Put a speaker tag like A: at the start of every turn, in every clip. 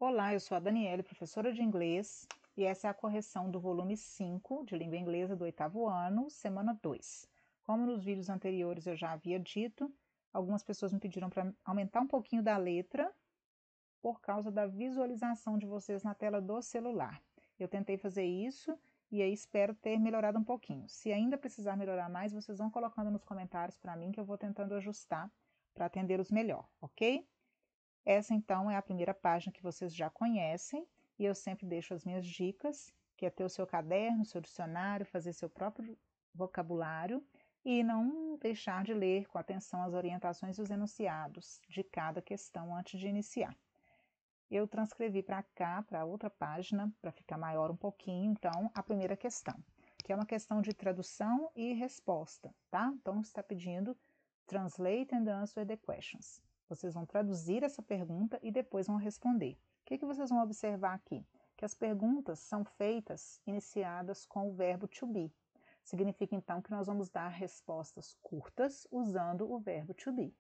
A: Olá, eu sou a Daniele, professora de inglês, e essa é a correção do volume 5 de língua inglesa do 8º ano, semana 2. Como nos vídeos anteriores eu já havia dito, algumas pessoas me pediram para aumentar um pouquinho da letra por causa da visualização de vocês na tela do celular. Eu tentei fazer isso e aí espero ter melhorado um pouquinho. Se ainda precisar melhorar mais, vocês vão colocando nos comentários para mim que eu vou tentando ajustar para atendê-los melhor, ok? Essa, então, é a primeira página que vocês já conhecem, e eu sempre deixo as minhas dicas, que é ter o seu caderno, seu dicionário, fazer seu próprio vocabulário e não deixar de ler com atenção as orientações e os enunciados de cada questão antes de iniciar. Eu transcrevi para cá, para outra página, para ficar maior um pouquinho, então, a primeira questão, que é uma questão de tradução e resposta, tá? Então, está pedindo Translate and answer the questions. Vocês vão traduzir essa pergunta e depois vão responder. O que vocês vão observar aqui? Que as perguntas são feitas, iniciadas com o verbo to be. Significa, então, que nós vamos dar respostas curtas usando o verbo to be.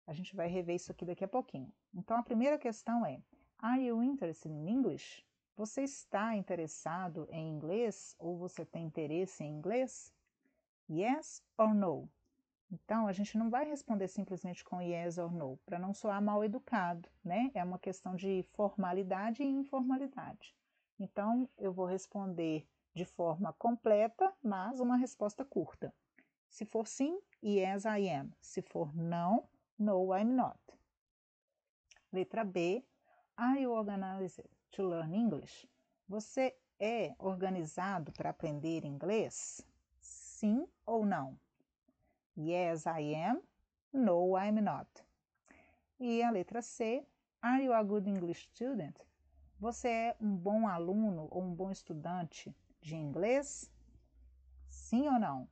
A: A gente vai rever isso aqui daqui a pouquinho. Então, a primeira questão é: Are you interested in English? Você está interessado em inglês ou você tem interesse em inglês? Yes or no? Então, a gente não vai responder simplesmente com yes or no, para não soar mal educado, né? É uma questão de formalidade e informalidade. Então, eu vou responder de forma completa, mas uma resposta curta. Se for sim, yes, I am. Se for não, no, I'm not. Letra B. Are you organized to learn English? Você é organizado para aprender inglês? Sim ou não? Yes, I am. No, I'm not. E a letra C. Are you a good English student? Você é um bom aluno ou um bom estudante de inglês? Sim ou não?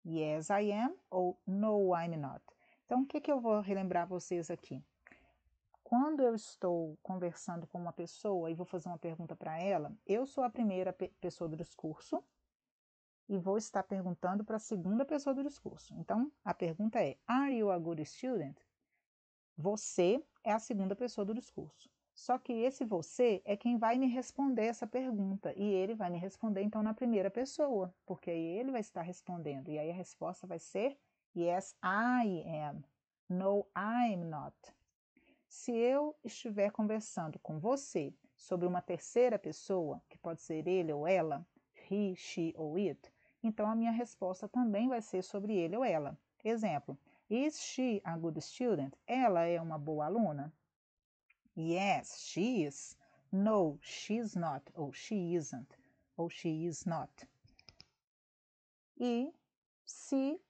A: Yes, I am ou No, I'm not. Então, o que eu vou relembrar vocês aqui? Quando eu estou conversando com uma pessoa e vou fazer uma pergunta para ela, eu sou a primeira pessoa do discurso e vou estar perguntando para a segunda pessoa do discurso. Então, a pergunta é: Are you a good student? Você é a segunda pessoa do discurso. Só que esse você é quem vai me responder essa pergunta e ele vai me responder então na primeira pessoa, porque aí ele vai estar respondendo e aí a resposta vai ser Yes, I am. No, I'm not. Se eu estiver conversando com você sobre uma terceira pessoa, que pode ser ele ou ela, he, she ou it, então a minha resposta também vai ser sobre ele ou ela. Exemplo: Is she a good student? Ela é uma boa aluna? Yes, she is. No, she's not. Ou she isn't. Ou she is not. E se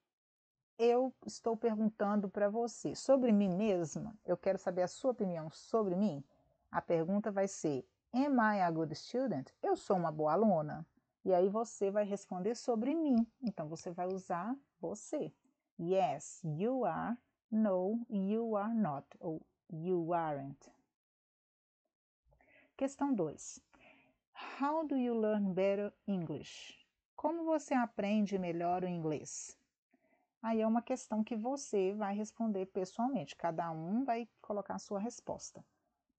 A: eu estou perguntando para você sobre mim mesma, eu quero saber a sua opinião sobre mim, a pergunta vai ser: Am I a good student? Eu sou uma boa aluna? E aí você vai responder sobre mim. Então você vai usar você. Yes, you are. No, you are not. Ou you aren't. Questão 2. How do you learn better English? Como você aprende melhor o inglês? Aí é uma questão que você vai responder pessoalmente. Cada um vai colocar a sua resposta.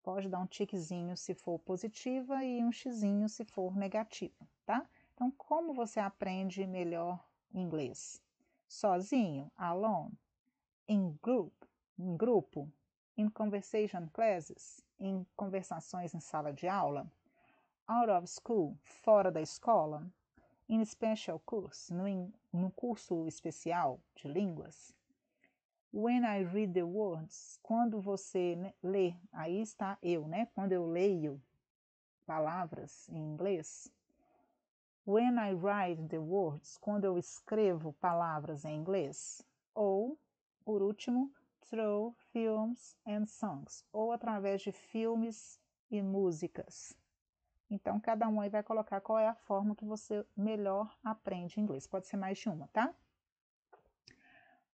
A: Pode dar um tiquezinho se for positiva e um xizinho se for negativa, tá? Então, como você aprende melhor inglês? Sozinho, alone, em grupo, in conversation classes, em conversações em sala de aula, out of school, fora da escola, in special course, no curso especial de línguas. When I read the words, quando você lê, aí está eu, né? Quando eu leio palavras em inglês. When I write the words, quando eu escrevo palavras em inglês. Ou, por último, through films and songs, ou através de filmes e músicas. Então, cada um aí vai colocar qual é a forma que você melhor aprende inglês. Pode ser mais de uma, tá?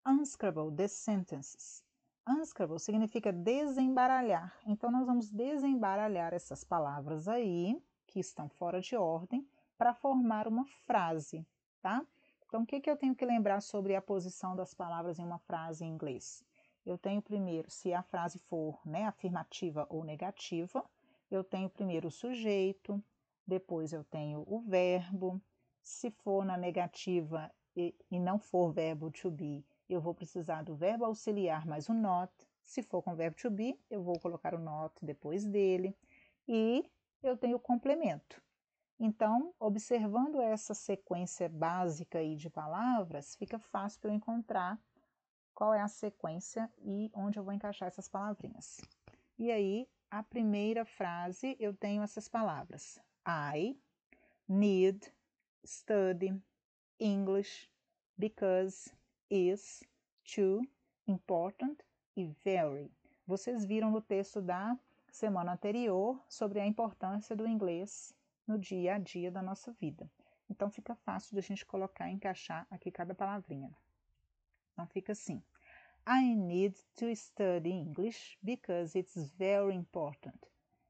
A: Unscramble the sentences. Unscramble significa desembaralhar. Então, nós vamos desembaralhar essas palavras aí, que estão fora de ordem, para formar uma frase, tá? Então, o que eu tenho que lembrar sobre a posição das palavras em uma frase em inglês? eu tenho primeiro, se a frase for, né, afirmativa ou negativa, eu tenho primeiro o sujeito, depois eu tenho o verbo. Se for na negativa e não for verbo to be, eu vou precisar do verbo auxiliar mais o not. Se for com verbo to be, eu vou colocar o not depois dele. E eu tenho o complemento. Então, observando essa sequência básica aí de palavras, fica fácil para eu encontrar qual é a sequência e onde eu vou encaixar essas palavrinhas. E aí, a primeira frase, eu tenho essas palavras. I need study English because is too important e very. Vocês viram no texto da semana anterior sobre a importância do inglês no dia a dia da nossa vida. Então fica fácil de a gente colocar e encaixar aqui cada palavrinha. Então fica assim. I need to study English because it's very important.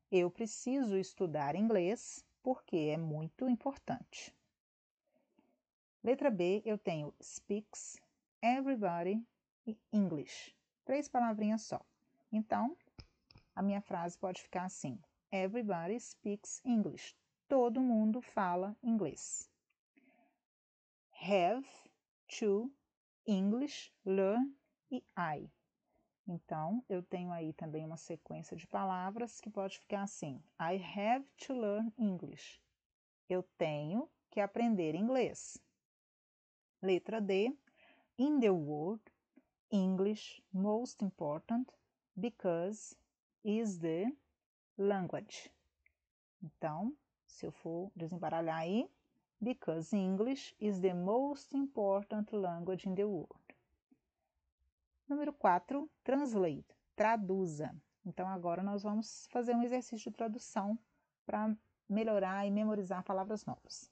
A: Eu preciso estudar inglês porque é muito importante. Letra B, eu tenho speaks, everybody e English. 3 palavrinhas só. Então, a minha frase pode ficar assim. Everybody speaks English. Todo mundo fala inglês. Have to English, learn e I. Então, eu tenho aí também uma sequência de palavras que pode ficar assim. I have to learn English. Eu tenho que aprender inglês. Letra D. In the world, English most important because is the language. Então, se eu for desembaralhar aí, because English is the most important language in the world. Número 4, translate, traduza. Então, agora nós vamos fazer um exercício de tradução para melhorar e memorizar palavras novas.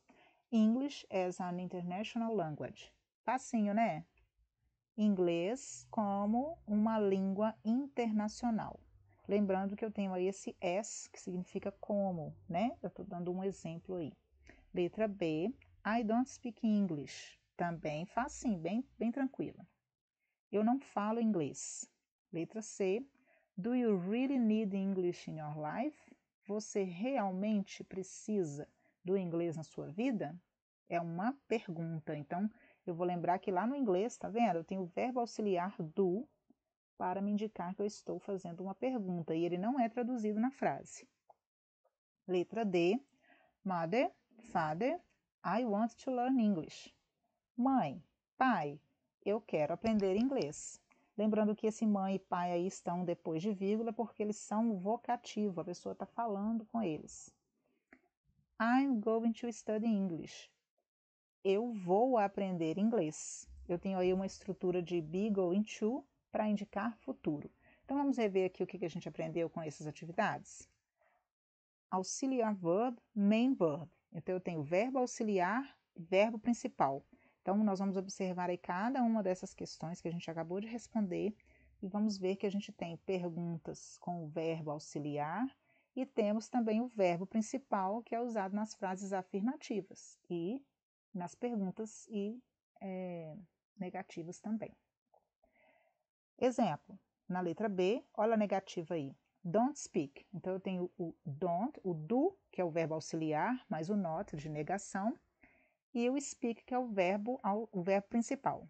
A: English as an international language. Facinho, né? Inglês como uma língua internacional. Lembrando que eu tenho aí esse S, que significa como, né? Eu estou dando um exemplo aí. Letra B, I don't speak English. Também facinho, bem tranquila. Eu não falo inglês. Letra C, do you really need English in your life? Você realmente precisa do inglês na sua vida? É uma pergunta. Então, eu vou lembrar que lá no inglês, tá vendo? Eu tenho o verbo auxiliar do para me indicar que eu estou fazendo uma pergunta e ele não é traduzido na frase. Letra D, Mother, Father, I want to learn English. Mãe, pai, eu quero aprender inglês. Lembrando que esse mãe e pai aí estão depois de vírgula porque eles são vocativo, a pessoa está falando com eles. I'm going to study English. Eu vou aprender inglês. Eu tenho aí uma estrutura de be going to para indicar futuro. Então vamos rever aqui o que a gente aprendeu com essas atividades. Auxiliar verb, main verb. Então eu tenho verbo auxiliar e verbo principal. Então nós vamos observar aí cada uma dessas questões que a gente acabou de responder e vamos ver que a gente tem perguntas com o verbo auxiliar e temos também o verbo principal que é usado nas frases afirmativas e nas perguntas e negativas também. Exemplo, na letra B, olha a negativa aí. Don't speak. Então, eu tenho o don't, o do, que é o verbo auxiliar, mais o not, de negação, e o speak, que é o verbo principal.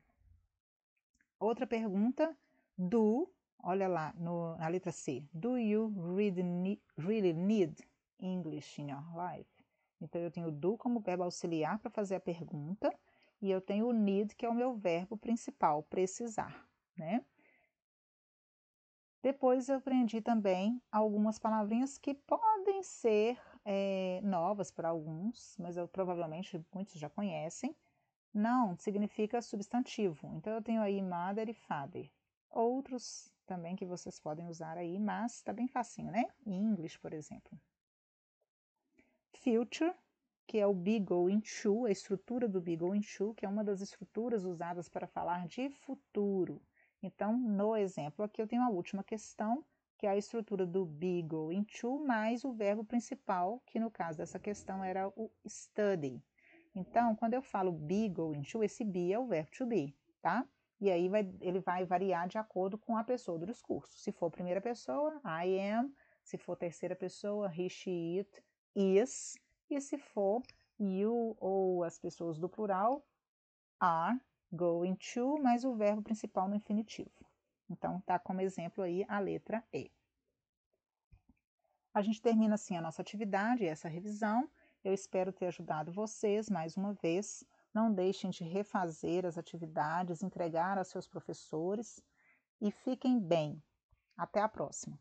A: Outra pergunta, do, olha lá na letra C. Do you really need English in your life? Então, eu tenho o do como verbo auxiliar para fazer a pergunta, e eu tenho o need, que é o meu verbo principal, precisar, né? Depois eu aprendi também algumas palavrinhas que podem ser novas para alguns, mas provavelmente muitos já conhecem. Não significa substantivo. Então eu tenho aí mother e father. Outros também que vocês podem usar aí, mas está bem facinho, né? Em English, por exemplo. Future, que é o be going to, a estrutura do be going to, que é uma das estruturas usadas para falar de futuro. Então, no exemplo aqui eu tenho a última questão, que é a estrutura do be going to, mais o verbo principal, que no caso dessa questão era o study. Então, quando eu falo be going to, esse be é o verbo to be, tá? e aí ele vai variar de acordo com a pessoa do discurso. Se for primeira pessoa, I am. Se for terceira pessoa, he, she, it, is. E se for you ou as pessoas do plural, are, going to, mais o verbo principal no infinitivo. Então, tá como exemplo aí a letra E. A gente termina assim a nossa atividade, essa revisão. Eu espero ter ajudado vocês mais uma vez. Não deixem de refazer as atividades, entregar aos seus professores e fiquem bem. Até a próxima!